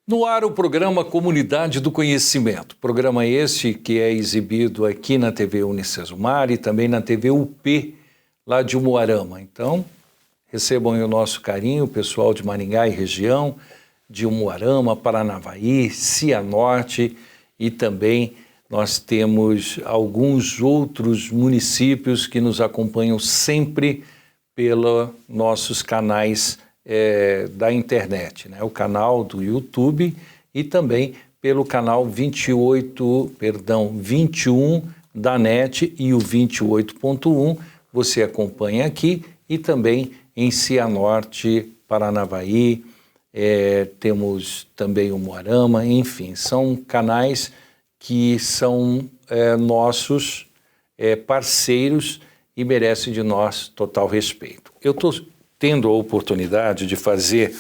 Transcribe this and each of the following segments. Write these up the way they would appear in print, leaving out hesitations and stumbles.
No ar, o programa Comunidade do Conhecimento. Programa este que é exibido aqui na TV Unicesumar e também na TV UP, lá de Umuarama. Então, recebam aí o nosso carinho, o pessoal de Maringá e região, de Umuarama, Paranavaí, Cianorte e também nós temos alguns outros municípios que nos acompanham sempre pelos nossos canais da internet, né? O canal do YouTube e também pelo canal 21 da NET e o 28.1, você acompanha aqui e também em Cianorte, Paranavaí, temos também o Umuarama, enfim, são canais que são nossos parceiros e merecem de nós total respeito. Eu estou tendo a oportunidade de fazer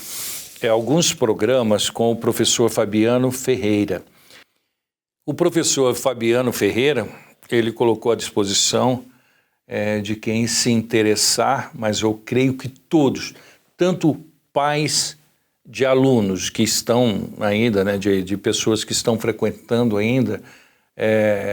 alguns programas com o professor Fabiano Ferreira. O professor Fabiano Ferreira, ele colocou à disposição de quem se interessar, mas eu creio que todos, tanto pais de alunos que estão ainda, né, de pessoas que estão frequentando ainda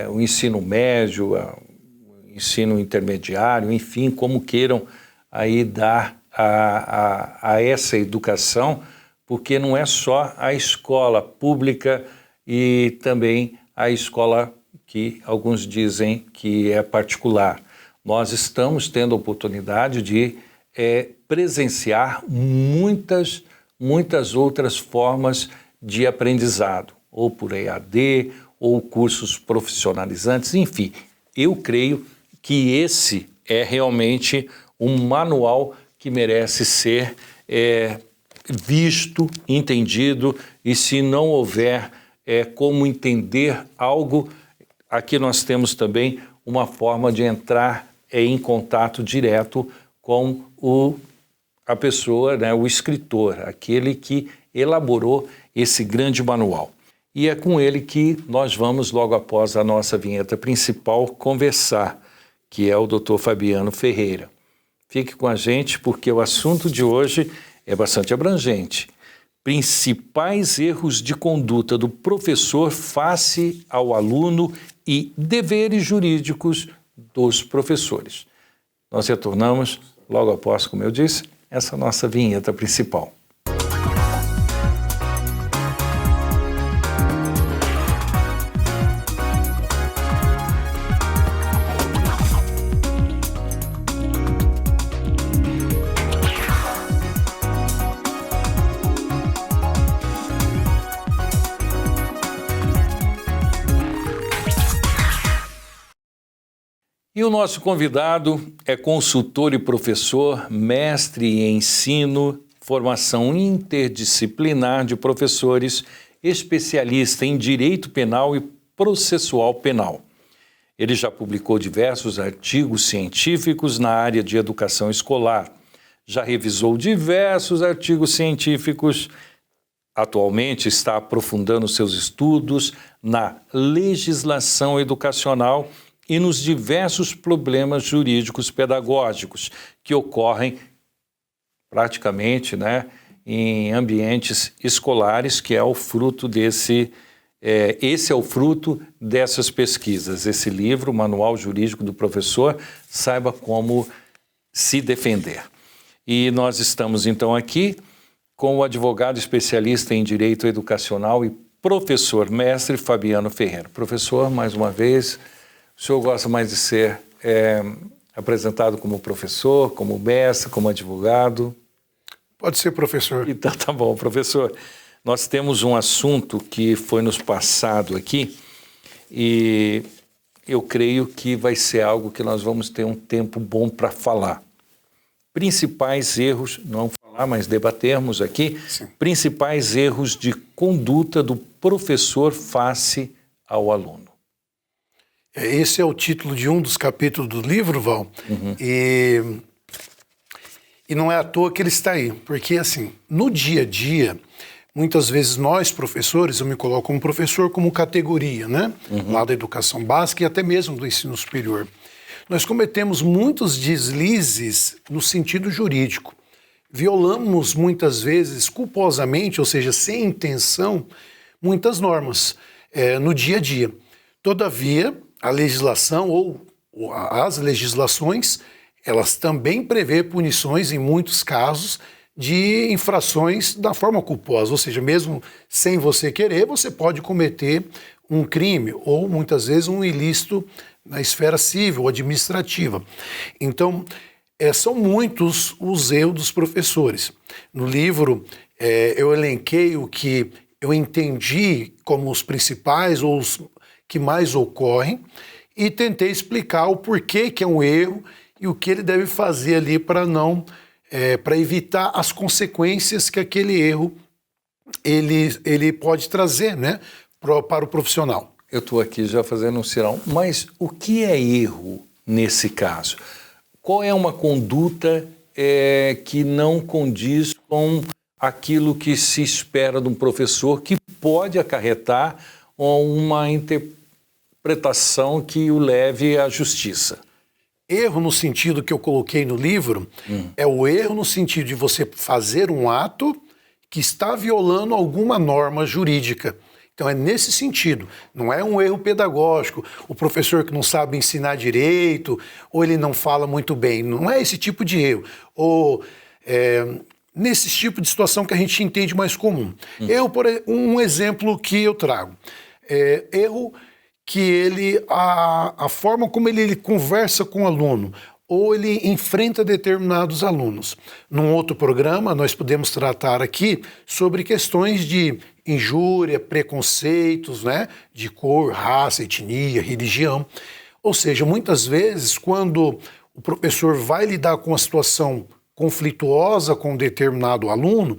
o ensino médio, o ensino intermediário, enfim, como queiram aí dar a essa educação, porque não é só a escola pública e também a escola que alguns dizem que é particular. Nós estamos tendo a oportunidade de presenciar muitas outras formas de aprendizado, ou por EAD, ou cursos profissionalizantes, enfim. Eu creio que esse é realmente um manual que merece ser visto, entendido, e se não houver como entender algo, aqui nós temos também uma forma de entrar em contato direto com a pessoa, né, o escritor, aquele que elaborou esse grande manual. E é com ele que nós vamos, logo após a nossa vinheta principal, conversar, que é o Dr. Fabiano Ferreira. Fique com a gente porque o assunto de hoje é bastante abrangente. Principais erros de conduta do professor face ao aluno e deveres jurídicos dos professores. Nós retornamos logo após, como eu disse, essa nossa vinheta principal. E o nosso convidado é consultor e professor, mestre em ensino, formação interdisciplinar de professores, especialista em direito penal e processual penal. Ele já publicou diversos artigos científicos na área de educação escolar, já revisou diversos artigos científicos. Atualmente está aprofundando seus estudos na legislação educacional e nos diversos problemas jurídicos pedagógicos que ocorrem praticamente, né, em ambientes escolares, que é o fruto esse é o fruto dessas pesquisas. Esse livro, Manual Jurídico do Professor, Saiba Como Se Defender. E nós estamos então aqui com o advogado especialista em Direito Educacional e professor mestre Fabiano Ferreira. Professor, mais uma vez, o senhor gosta mais de ser apresentado como professor, como mestre, como advogado? Pode ser professor. Então tá bom, professor. Nós temos um assunto que foi nos passado aqui e eu creio que vai ser algo que nós vamos ter um tempo bom para falar. Principais erros, não falar, mas debatermos aqui, sim, principais erros de conduta do professor face ao aluno. Esse é o título de um dos capítulos do livro, Val, e não é à toa que ele está aí, porque assim, no dia a dia, muitas vezes nós professores, eu me coloco como professor como categoria, né, lá da educação básica e até mesmo do ensino superior, nós cometemos muitos deslizes no sentido jurídico. violamos muitas vezes culposamente, ou seja, sem intenção, muitas normas no dia a dia. Todavia, a legislação ou as legislações, elas também prevê punições em muitos casos de infrações da forma culposa, ou seja, mesmo sem você querer, você pode cometer um crime ou muitas vezes um ilícito na esfera civil, administrativa. Então, são muitos os erros dos professores. No livro, eu elenquei o que eu entendi como os principais ou os que mais ocorrem e tentei explicar o porquê que é um erro e o que ele deve fazer ali para não para evitar as consequências que aquele erro ele pode trazer, né, para o profissional. Eu estou aqui já fazendo um sinal, mas o que é erro nesse caso? Qual é uma conduta que não condiz com aquilo que se espera de um professor, que pode acarretar uma interpretação que o leve à justiça? Erro no sentido que eu coloquei no livro é o erro no sentido de você fazer um ato que está violando alguma norma jurídica. Então é nesse sentido, não é um erro pedagógico, o professor que não sabe ensinar direito, ou ele não fala muito bem, não é esse tipo de erro. Ou nesse tipo de situação que a gente entende mais comum. Um exemplo que eu trago, erro que a forma como ele conversa com o aluno, ou ele enfrenta determinados alunos. Num outro programa, nós podemos tratar aqui sobre questões de injúria, preconceitos, né, de cor, raça, etnia, religião. Ou seja, muitas vezes, quando o professor vai lidar com uma situação conflituosa com um determinado aluno,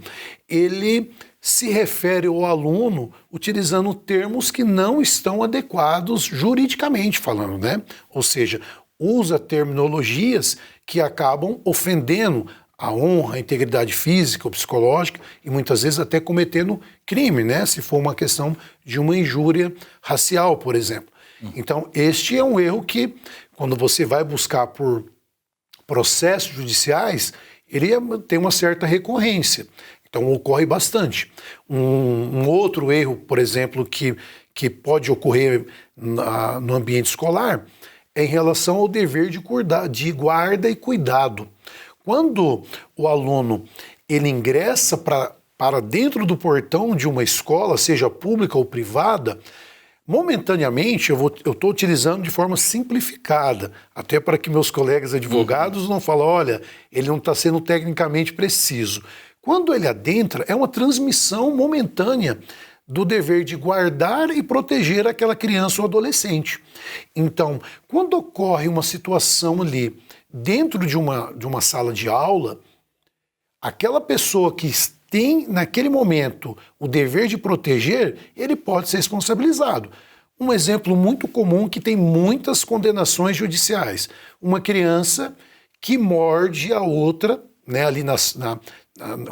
ele se refere ao aluno utilizando termos que não estão adequados juridicamente falando, né? Ou seja, usa terminologias que acabam ofendendo a honra, a integridade física ou psicológica e muitas vezes até cometendo crime, né? Se for uma questão de uma injúria racial, por exemplo. Então, este é um erro que, quando você vai buscar por processos judiciais, ele tem uma certa recorrência. Então, ocorre bastante. Um outro erro, por exemplo, que pode ocorrer no ambiente escolar é em relação ao dever de guarda e cuidado. Quando o aluno ele ingressa para dentro do portão de uma escola, seja pública ou privada, momentaneamente eu estou utilizando de forma simplificada, até para que meus colegas advogados não falem, olha, ele não está sendo tecnicamente preciso. Quando ele adentra, é uma transmissão momentânea do dever de guardar e proteger aquela criança ou adolescente. Então, quando ocorre uma situação ali dentro de uma sala de aula, aquela pessoa que tem naquele momento o dever de proteger, ele pode ser responsabilizado. Um exemplo muito comum que tem muitas condenações judiciais. Uma criança que morde a outra, né, ali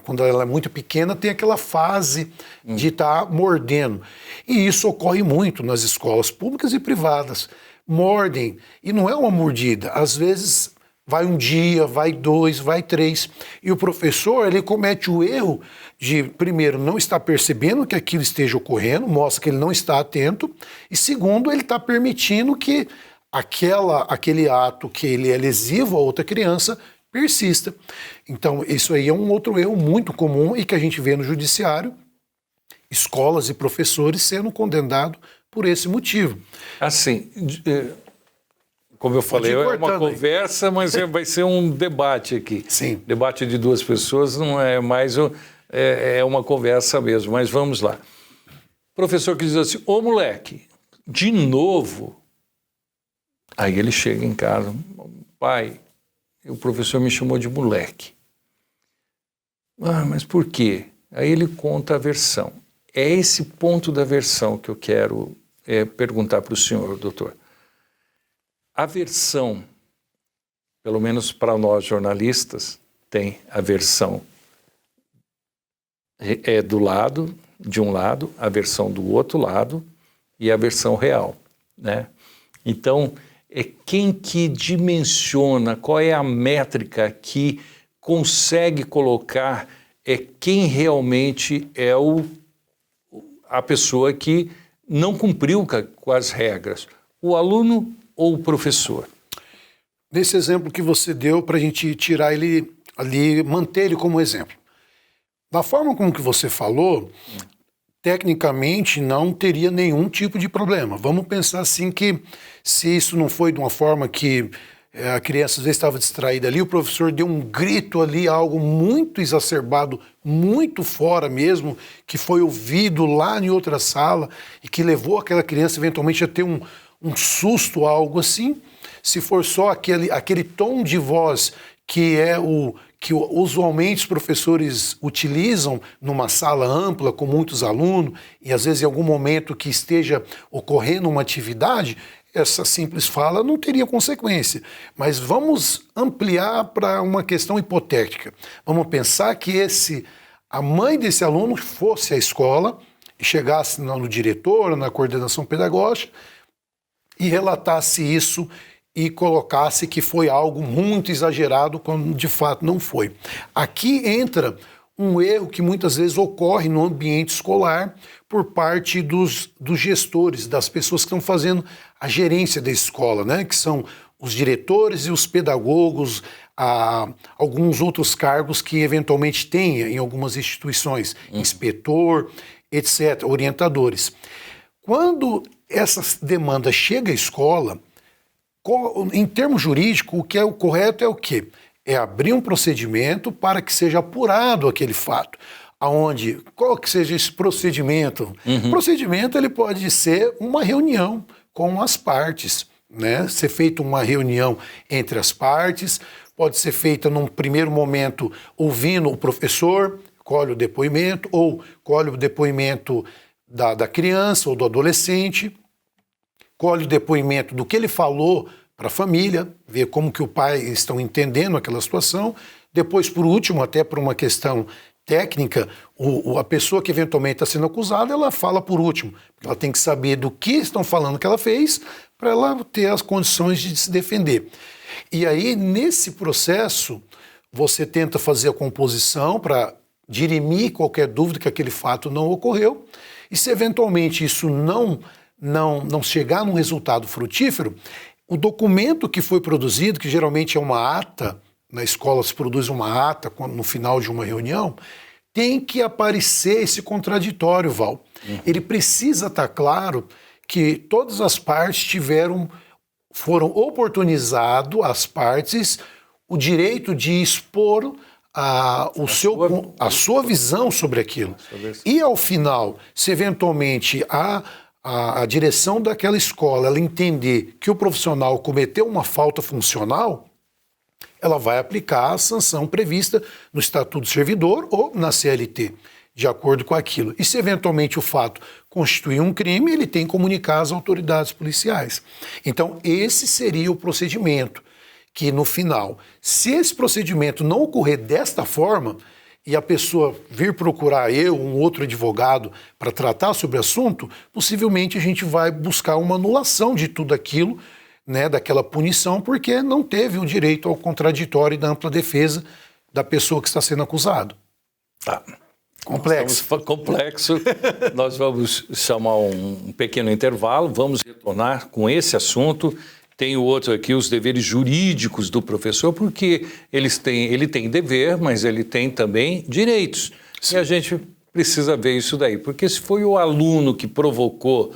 quando ela é muito pequena, tem aquela fase de estar mordendo. E isso ocorre muito nas escolas públicas e privadas. Mordem, e não é uma mordida. Às vezes vai um dia, vai 2, vai 3. E o professor, ele comete o erro de, primeiro, não estar percebendo que aquilo esteja ocorrendo, mostra que ele não está atento. E segundo, ele está permitindo que aquele ato que ele é lesivo a outra criança persista. Então, isso aí é um outro erro muito comum e que a gente vê no judiciário, escolas e professores sendo condenados por esse motivo. Assim, como eu falei, é uma conversa, mas vai ser um debate aqui. Sim. Debate de duas pessoas não é mais é uma conversa mesmo, mas vamos lá. Professor que diz assim, ô moleque, de novo? Aí ele chega em casa, pai, o professor me chamou de moleque. Ah, mas por quê? Aí ele conta a versão. É esse ponto da versão que eu quero perguntar para o senhor, doutor. A versão, pelo menos para nós jornalistas, tem a versão de um lado, a versão do outro lado e a versão real, né? Então, quem que dimensiona, qual é a métrica que consegue colocar quem realmente é a pessoa que não cumpriu com as regras, o aluno ou o professor? Nesse exemplo que você deu, para a gente tirar ele ali, manter ele como exemplo. Da forma como que você falou, tecnicamente não teria nenhum tipo de problema. Vamos pensar assim que se isso não foi de uma forma que a criança às vezes estava distraída ali, o professor deu um grito ali, algo muito exacerbado, muito fora mesmo, que foi ouvido lá em outra sala e que levou aquela criança eventualmente a ter um susto, algo assim. Se for só aquele tom de voz que é o que usualmente os professores utilizam numa sala ampla com muitos alunos e às vezes em algum momento que esteja ocorrendo uma atividade, essa simples fala não teria consequência. Mas vamos ampliar para uma questão hipotética. Vamos pensar que a mãe desse aluno fosse à escola e chegasse no diretor, na coordenação pedagógica e relatasse isso e colocasse que foi algo muito exagerado quando de fato não foi. Aqui entra um erro que muitas vezes ocorre no ambiente escolar por parte dos gestores, das pessoas que estão fazendo a gerência da escola, né? Que são os diretores e os pedagogos, alguns outros cargos que eventualmente tenha em algumas instituições, inspetor, etc., orientadores. Quando essa demanda chega à escola, em termos jurídicos, o que é o correto é o quê? É abrir um procedimento para que seja apurado aquele fato. Qual que seja esse procedimento? O procedimento ele pode ser uma reunião com as partes, né? Ser feita uma reunião entre as partes, pode ser feita num primeiro momento ouvindo o professor, colhe o depoimento, ou colhe o depoimento da criança ou do adolescente, colhe o depoimento do que ele falou para a família, ver como que o pai estão entendendo aquela situação. Depois, por último, até por uma questão técnica, a pessoa que eventualmente está sendo acusada, ela fala por último. Ela tem que saber do que estão falando que ela fez para ela ter as condições de se defender. E aí, nesse processo, você tenta fazer a composição para dirimir qualquer dúvida que aquele fato não ocorreu. E se eventualmente isso não chegar num resultado frutífero, o documento que foi produzido, que geralmente é uma ata, na escola se produz uma ata no final de uma reunião, tem que aparecer esse contraditório, Val. Ele precisa estar claro que todas as partes foram oportunizado às partes o direito de expor a sua visão sobre aquilo. E ao final, se eventualmente a direção daquela escola ela entender que o profissional cometeu uma falta funcional, ela vai aplicar a sanção prevista no Estatuto do Servidor ou na CLT, de acordo com aquilo. E se eventualmente o fato constituir um crime, ele tem que comunicar às autoridades policiais. Então, esse seria o procedimento, que no final, se esse procedimento não ocorrer desta forma, e a pessoa vir procurar um outro advogado para tratar sobre o assunto, possivelmente a gente vai buscar uma anulação de tudo aquilo, né, daquela punição, porque não teve o direito ao contraditório e da ampla defesa da pessoa que está sendo acusado. Tá. Complexo. Complexo. Nós vamos chamar um pequeno intervalo, vamos retornar com esse assunto. Tem o outro aqui, os deveres jurídicos do professor, porque ele tem dever, mas ele tem também direitos. Sim. E a gente precisa ver isso daí, porque se foi o aluno que provocou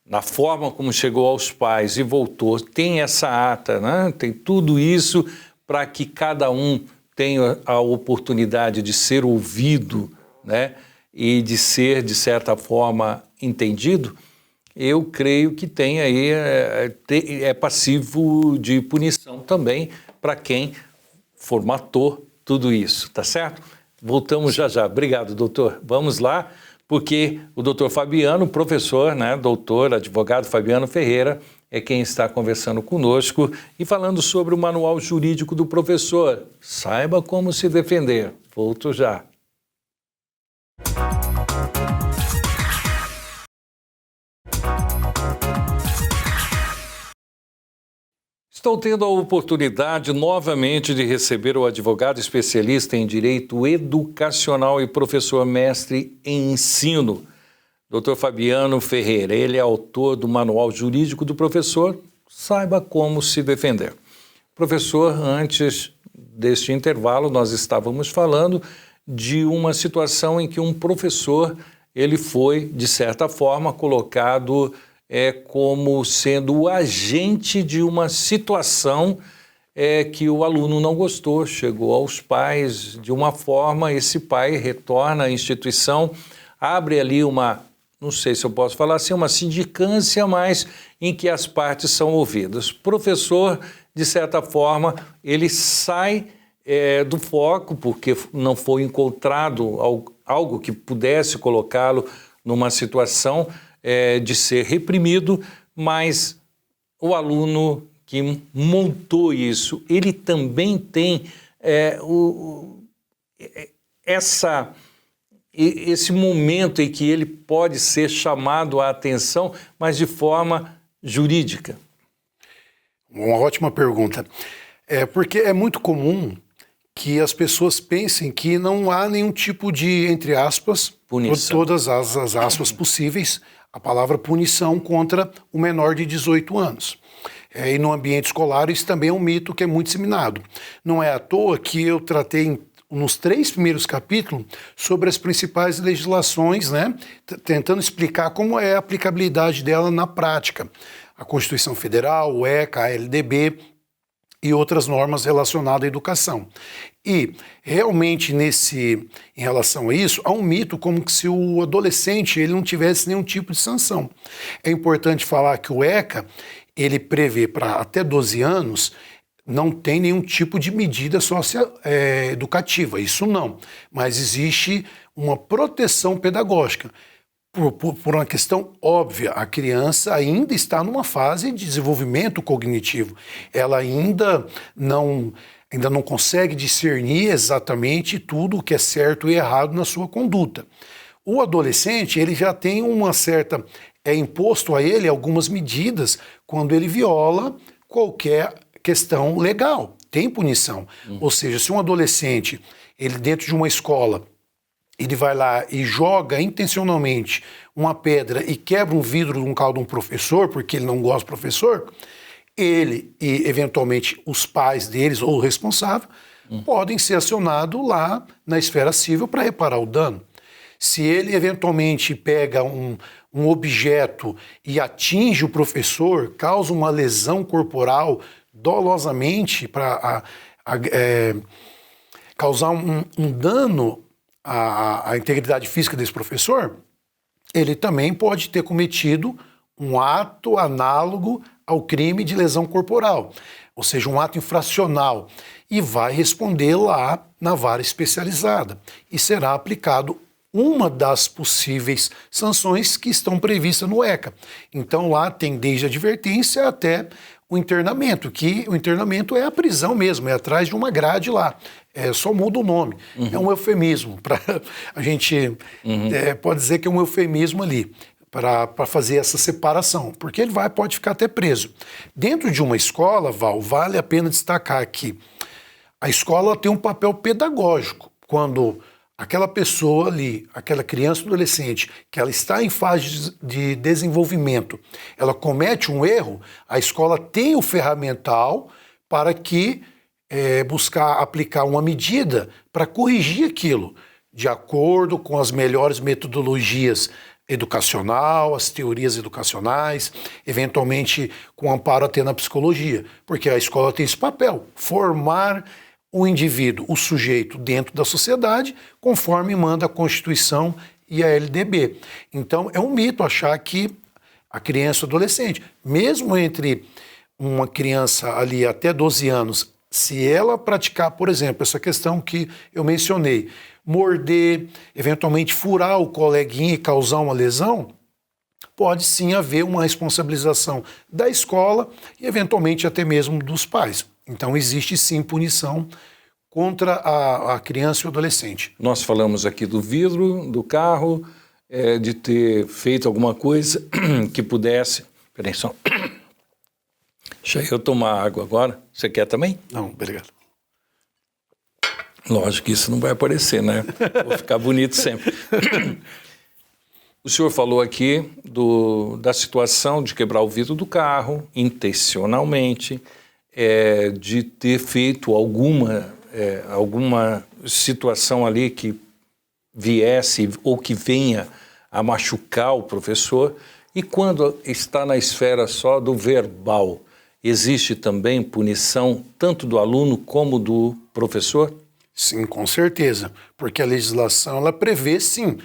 na forma como chegou aos pais e voltou, tem essa ata, né? Tem tudo isso para que cada um tenha a oportunidade de ser ouvido, né? E de ser, de certa forma, entendido. Eu creio que tem aí, é passivo de punição também para quem formatou tudo isso, tá certo? Voltamos já já. Obrigado, doutor. Vamos lá, porque o doutor Fabiano, professor, né, doutor, advogado Fabiano Ferreira, é quem está conversando conosco e falando sobre o manual jurídico do professor. Saiba como se defender. Volto já. Estou tendo a oportunidade novamente de receber o advogado especialista em Direito Educacional e professor mestre em ensino, Dr. Fabiano Ferreira. Ele é autor do Manual Jurídico do Professor, Saiba Como Se Defender. Professor, antes deste intervalo, nós estávamos falando de uma situação em que um professor, ele foi, de certa forma, colocado como sendo o agente de uma situação que o aluno não gostou, chegou aos pais de uma forma, esse pai retorna à instituição, abre ali uma, não sei se eu posso falar assim, uma sindicância, mas em que as partes são ouvidas. Professor, de certa forma, ele sai do foco, porque não foi encontrado algo que pudesse colocá-lo numa situação de ser reprimido, mas o aluno que montou isso, ele também tem esse momento em que ele pode ser chamado à atenção, mas de forma jurídica. Uma ótima pergunta. Porque é muito comum que as pessoas pensem que não há nenhum tipo de, entre aspas, punição. Todas as aspas possíveis, a palavra punição contra o menor de 18 anos. E no ambiente escolar isso também é um mito que é muito disseminado. Não é à toa que eu tratei nos 3 primeiros capítulos sobre as principais legislações, né, tentando explicar como é a aplicabilidade dela na prática. A Constituição Federal, o ECA, a LDB e outras normas relacionadas à educação. E realmente em relação a isso, há um mito como que se o adolescente ele não tivesse nenhum tipo de sanção. É importante falar que o ECA, ele prevê para até 12 anos, não tem nenhum tipo de medida educativa, isso não. Mas existe uma proteção pedagógica. Por uma questão óbvia, a criança ainda está numa fase de desenvolvimento cognitivo. Ela ainda não consegue discernir exatamente tudo o que é certo e errado na sua conduta. O adolescente, ele já tem uma certa... É imposto a ele algumas medidas quando ele viola qualquer questão legal. Tem punição. Ou seja, se um adolescente, ele dentro de uma escola, ele vai lá e joga intencionalmente uma pedra e quebra um vidro de um carro de um professor, porque ele não gosta do professor, ele e, eventualmente, os pais deles ou o responsável podem ser acionados lá na esfera civil para reparar o dano. Se ele, eventualmente, pega um objeto e atinge o professor, causa uma lesão corporal dolosamente para causar um dano à integridade física desse professor, ele também pode ter cometido um ato análogo ao crime de lesão corporal, ou seja, um ato infracional, e vai responder lá na vara especializada e será aplicado uma das possíveis sanções que estão previstas no ECA. Então lá tem desde a advertência até o internamento, que o internamento é a prisão mesmo, é atrás de uma grade lá, só muda o nome. É um eufemismo, a gente pode dizer que é um eufemismo ali, para fazer essa separação, porque ele pode ficar até preso. Dentro de uma escola, Val, vale a pena destacar que a escola tem um papel pedagógico, quando aquela pessoa ali, aquela criança ou adolescente, que ela está em fase de desenvolvimento, ela comete um erro, a escola tem o ferramental para que buscar aplicar uma medida para corrigir aquilo, de acordo com as melhores metodologias educacional, as teorias educacionais, eventualmente com amparo até na psicologia, porque a escola tem esse papel, formar o indivíduo, o sujeito dentro da sociedade, conforme manda a Constituição e a LDB. Então é um mito achar que a criança e o adolescente, mesmo entre uma criança ali até 12 anos, se ela praticar, por exemplo, essa questão que eu mencionei, morder, eventualmente furar o coleguinha e causar uma lesão, pode sim haver uma responsabilização da escola e eventualmente até mesmo dos pais. Então existe sim punição contra a criança e o adolescente. Nós falamos aqui do vidro, do carro, de ter feito alguma coisa que pudesse... Peraí só... Deixa eu tomar água agora. Você quer também? Não, obrigado. Lógico que isso não vai aparecer, né? Vou ficar bonito sempre. O senhor falou aqui da situação de quebrar o vidro do carro intencionalmente, de ter feito alguma situação ali que viesse ou que venha a machucar o professor. E quando está na esfera só do verbal, existe também punição tanto do aluno como do professor? Sim, com certeza, porque a legislação ela prevê, sim.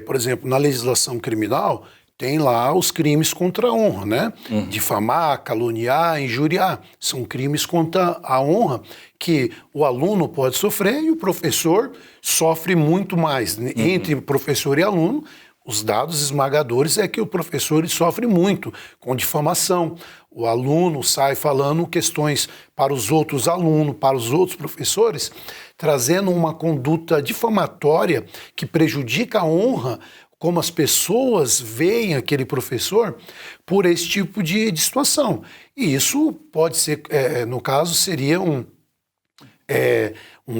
Por exemplo, na legislação criminal, tem lá os crimes contra a honra, né? Difamar, caluniar, injuriar. São crimes contra a honra que o aluno pode sofrer e o professor sofre muito mais. Entre professor e aluno, os dados esmagadores é que o professor sofre muito com difamação. O aluno sai falando questões para os outros alunos, para os outros professores, trazendo uma conduta difamatória que prejudica a honra, como as pessoas veem aquele professor, por esse tipo de situação. E isso pode ser, no caso, seria um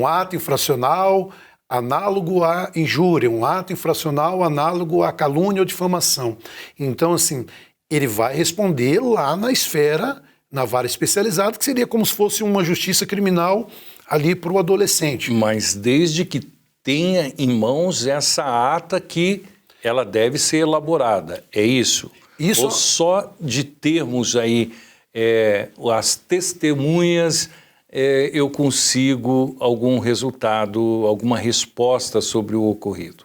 ato infracional análogo à injúria, um ato infracional análogo à calúnia ou difamação. Então, assim, ele vai responder lá na esfera, na vara especializada, que seria como se fosse uma justiça criminal ali para o adolescente. Mas desde que tenha em mãos essa ata que ela deve ser elaborada, é isso? Isso. Ou só de termos aí as testemunhas eu consigo algum resultado, alguma resposta sobre o ocorrido?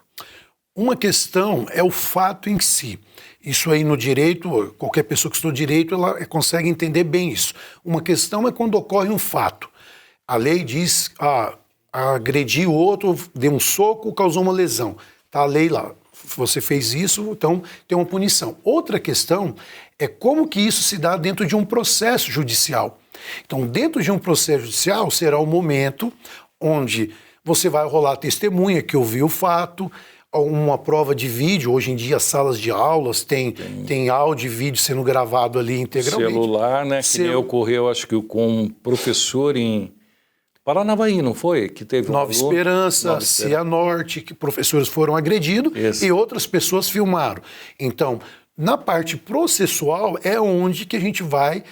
Uma questão é o fato em si. Isso aí no direito, qualquer pessoa que estuda direito, ela consegue entender bem isso. Uma questão é quando ocorre um fato. A lei diz, agrediu o outro, deu um soco, causou uma lesão. Está a lei lá. Você fez isso, então tem uma punição. Outra questão é como que isso se dá dentro de um processo judicial. Então, dentro de um processo judicial, será o momento onde você vai rolar testemunha que ouviu o fato, uma prova de vídeo. Hoje em dia, as salas de aulas tem áudio e vídeo sendo gravado ali integralmente. Celular, né? Que nem ocorreu, acho que com um professor em Paranavaí, não foi? Que teve Nova Esperança, Cianorte, que professores foram agredidos e outras pessoas filmaram. Então, na parte processual é onde que a gente vai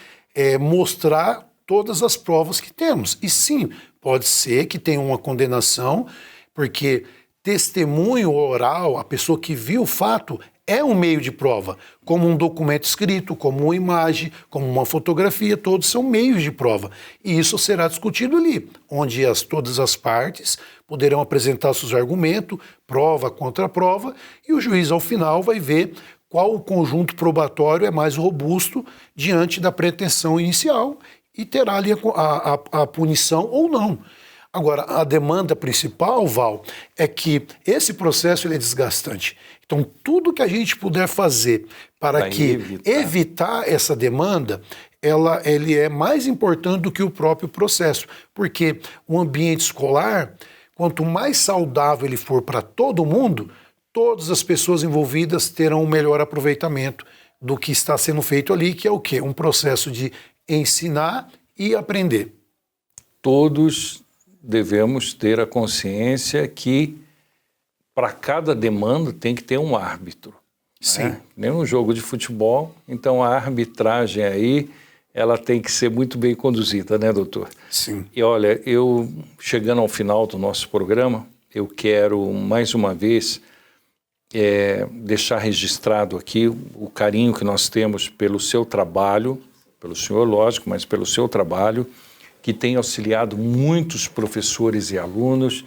mostrar todas as provas que temos. E sim, pode ser que tenha uma condenação, porque testemunho oral, a pessoa que viu o fato, é um meio de prova, como um documento escrito, como uma imagem, como uma fotografia, todos são meios de prova. E isso será discutido ali, onde todas as partes poderão apresentar seus argumentos, prova contra prova, e o juiz, ao final, vai ver qual o conjunto probatório é mais robusto diante da pretensão inicial e terá ali a punição ou não. Agora, a demanda principal, Val, é que esse processo ele é desgastante. Então, tudo que a gente puder fazer para evitar essa demanda, ele é mais importante do que o próprio processo. Porque o ambiente escolar, quanto mais saudável ele for para todo mundo, todas as pessoas envolvidas terão um melhor aproveitamento do que está sendo feito ali, que é o quê? Um processo de ensinar e aprender. Todos devemos ter a consciência que para cada demanda tem que ter um árbitro. Sim. Né? Nem um jogo de futebol, então a arbitragem aí, ela tem que ser muito bem conduzida, né, doutor? Sim. E olha, chegando ao final do nosso programa, eu quero mais uma vez deixar registrado aqui o carinho que nós temos pelo seu trabalho, pelo senhor, lógico, mas pelo seu trabalho, que tem auxiliado muitos professores e alunos,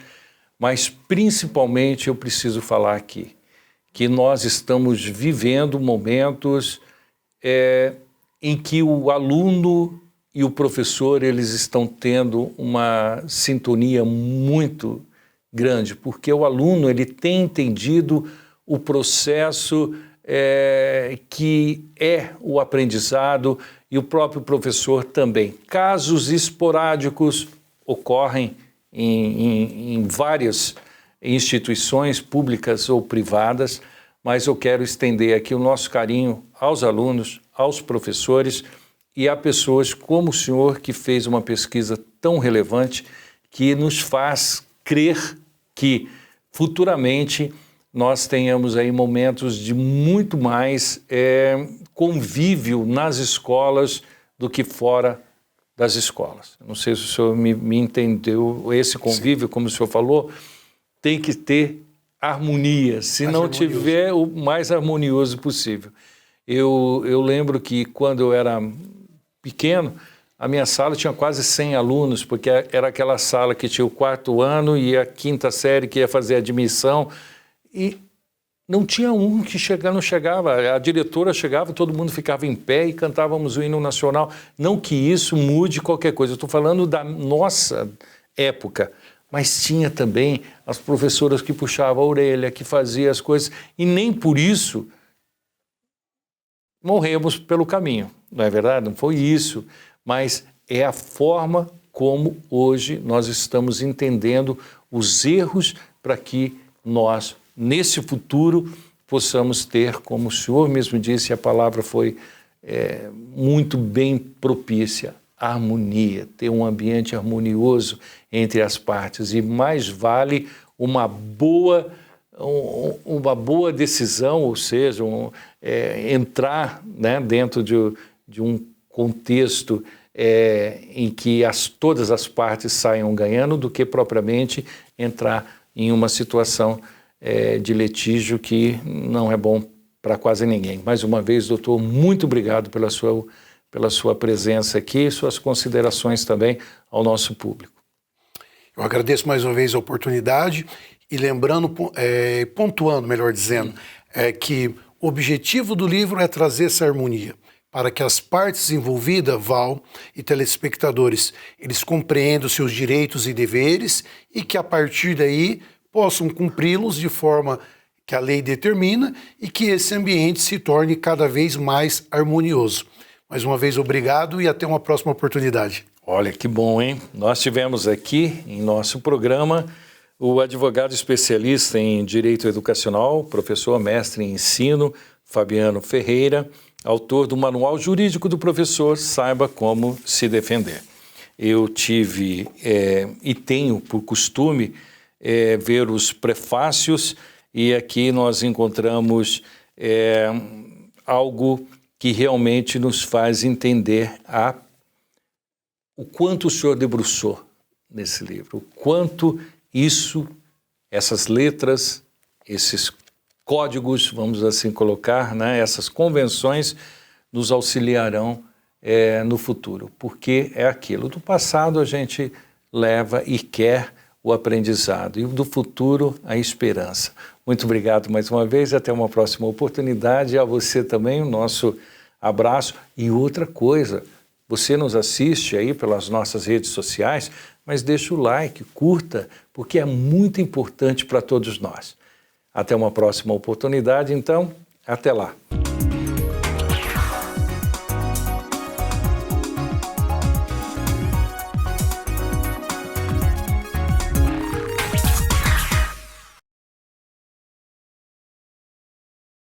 mas principalmente eu preciso falar aqui, que nós estamos vivendo momentos em que o aluno e o professor eles estão tendo uma sintonia muito grande, porque o aluno ele tem entendido o processo que é o aprendizado e o próprio professor também. Casos esporádicos ocorrem em várias instituições públicas ou privadas, mas eu quero estender aqui o nosso carinho aos alunos, aos professores e há pessoas como o senhor que fez uma pesquisa tão relevante que nos faz crer que futuramente nós tenhamos aí momentos de muito mais convívio nas escolas do que fora das escolas. Não sei se o senhor me entendeu. Esse convívio, como o senhor falou, tem que ter harmonia, se não tiver o mais harmonioso possível. Eu lembro que quando eu era pequeno, a minha sala tinha quase 100 alunos, porque era aquela sala que tinha o 4º ano e a 5ª série que ia fazer admissão, e não tinha um que não chegava. A diretora chegava, todo mundo ficava em pé e cantávamos o hino nacional. Não que isso mude qualquer coisa, eu estou falando da nossa época. Mas tinha também as professoras que puxavam a orelha, que faziam as coisas, e nem por isso morremos pelo caminho, não é verdade? Não foi isso, mas é a forma como hoje nós estamos entendendo os erros para que nós, nesse futuro, possamos ter, como o senhor mesmo disse, a palavra foi muito bem propícia, harmonia, ter um ambiente harmonioso entre as partes, e mais vale uma boa decisão, ou seja, entrar, né, dentro de um contexto em que todas as partes saiam ganhando, do que propriamente entrar em uma situação de litígio que não é bom para quase ninguém. Mais uma vez, doutor, muito obrigado pela sua presença aqui e suas considerações também ao nosso público. Eu agradeço mais uma vez a oportunidade e lembrando, pontuando, melhor dizendo, que o objetivo do livro é trazer essa harmonia para que as partes envolvidas, Val e telespectadores, eles compreendam seus direitos e deveres e que a partir daí possam cumpri-los de forma que a lei determina e que esse ambiente se torne cada vez mais harmonioso. Mais uma vez, obrigado e até uma próxima oportunidade. Olha, que bom, hein? Nós tivemos aqui em nosso programa o advogado especialista em Direito Educacional, professor mestre em ensino, Fabiano Ferreira, autor do Manual Jurídico do Professor, Saiba Como Se Defender. Eu tive e tenho por costume ver os prefácios, e aqui nós encontramos algo que realmente nos faz entender o quanto o senhor debruçou nesse livro, o quanto essas letras, esses códigos, vamos assim colocar, né, essas convenções nos auxiliarão no futuro, porque é aquilo. Do passado a gente leva e quer o aprendizado, e do futuro a esperança. Muito obrigado mais uma vez, até uma próxima oportunidade. A você também o nosso abraço. E outra coisa, você nos assiste aí pelas nossas redes sociais, mas deixa o like, curta, porque é muito importante para todos nós. Até uma próxima oportunidade, então, até lá.